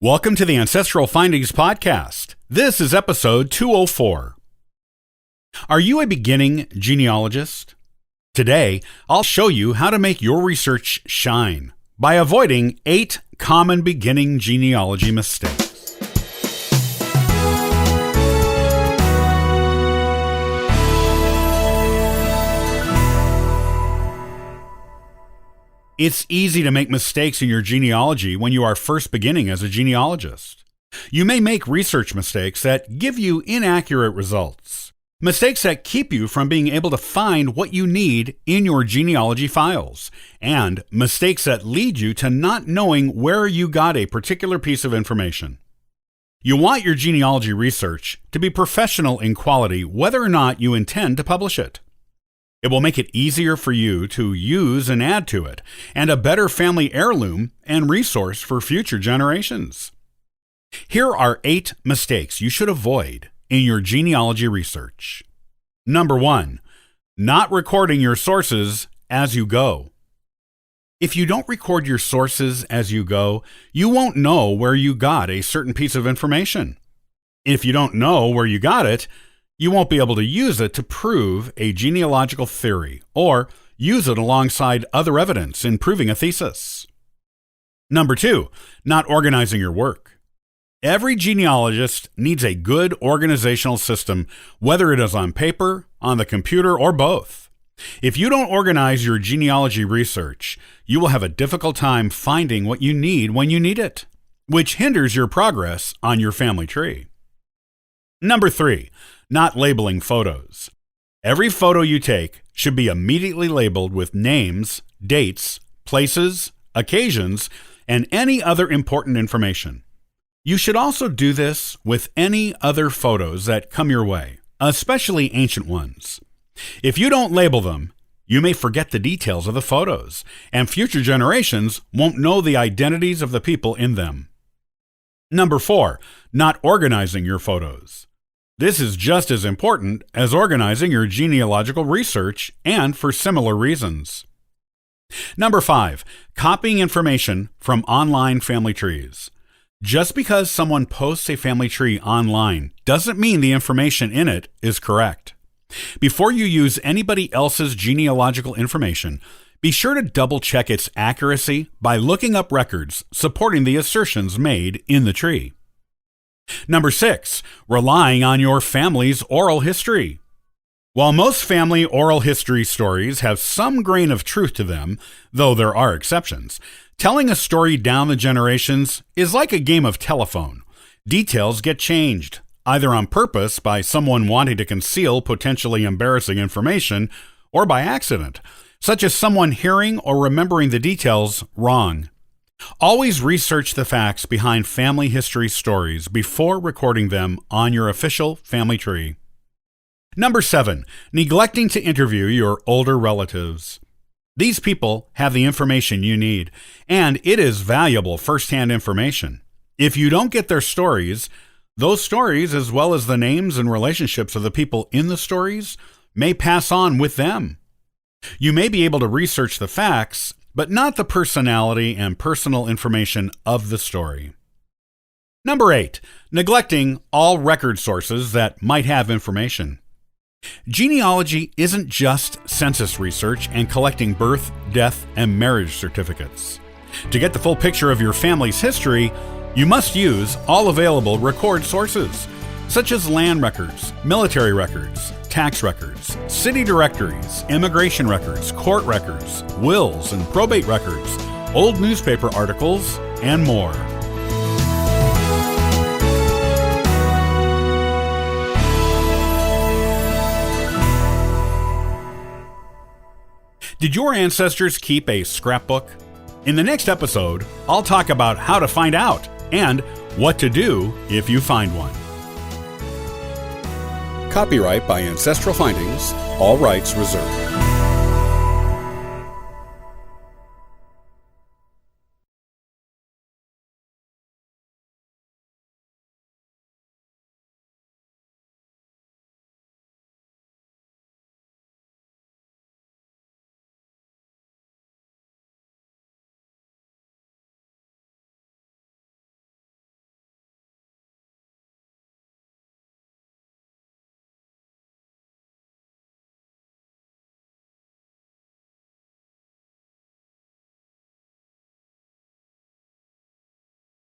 Welcome to the Ancestral Findings Podcast. This is episode 204. Are you a beginning genealogist? Today, I'll show you how to make your research shine by avoiding 8 common beginning genealogy mistakes. It's easy to make mistakes in your genealogy when you are first beginning as a genealogist. You may make research mistakes that give you inaccurate results, mistakes that keep you from being able to find what you need in your genealogy files, and mistakes that lead you to not knowing where you got a particular piece of information. You want your genealogy research to be professional in quality whether or not you intend to publish it. It will make it easier for you to use and add to it, and a better family heirloom and resource for future generations. Here are 8 mistakes you should avoid in your genealogy research. Number 1, not recording your sources as you go. If you don't record your sources as you go, you won't know where you got a certain piece of information. If you don't know where you got it, you won't be able to use it to prove a genealogical theory or use it alongside other evidence in proving a thesis. Number 2, not organizing your work. Every genealogist needs a good organizational system, whether it is on paper, on the computer, or both. If you don't organize your genealogy research, you will have a difficult time finding what you need when you need it, which hinders your progress on your family tree. Number 3, not labeling photos. Every photo you take should be immediately labeled with names, dates, places, occasions, and any other important information. You should also do this with any other photos that come your way, especially ancient ones. If you don't label them, you may forget the details of the photos, and future generations won't know the identities of the people in them. Number 4, not organizing your photos. This is just as important as organizing your genealogical research, and for similar reasons. Number 5, copying information from online family trees. Just because someone posts a family tree online doesn't mean the information in it is correct. Before you use anybody else's genealogical information, be sure to double-check its accuracy by looking up records supporting the assertions made in the tree. Number 6, relying on your family's oral history. While most family oral history stories have some grain of truth to them, though there are exceptions, telling a story down the generations is like a game of telephone. Details get changed, either on purpose by someone wanting to conceal potentially embarrassing information, or by accident, such as someone hearing or remembering the details wrong. Always research the facts behind family history stories before recording them on your official family tree. Number 7, neglecting to interview your older relatives. These people have the information you need, and it is valuable first-hand information. If you don't get their stories, those stories, as well as the names and relationships of the people in the stories, may pass on with them. You may be able to research the facts, but not the personality and personal information of the story. Number 8, neglecting all record sources that might have information. Genealogy isn't just census research and collecting birth, death, and marriage certificates. To get the full picture of your family's history, you must use all available record sources, such as land records, military records, tax records, city directories, immigration records, court records, wills and probate records, old newspaper articles, and more. Did your ancestors keep a scrapbook? In the next episode, I'll talk about how to find out and what to do if you find one. Copyright by Ancestral Findings, all rights reserved.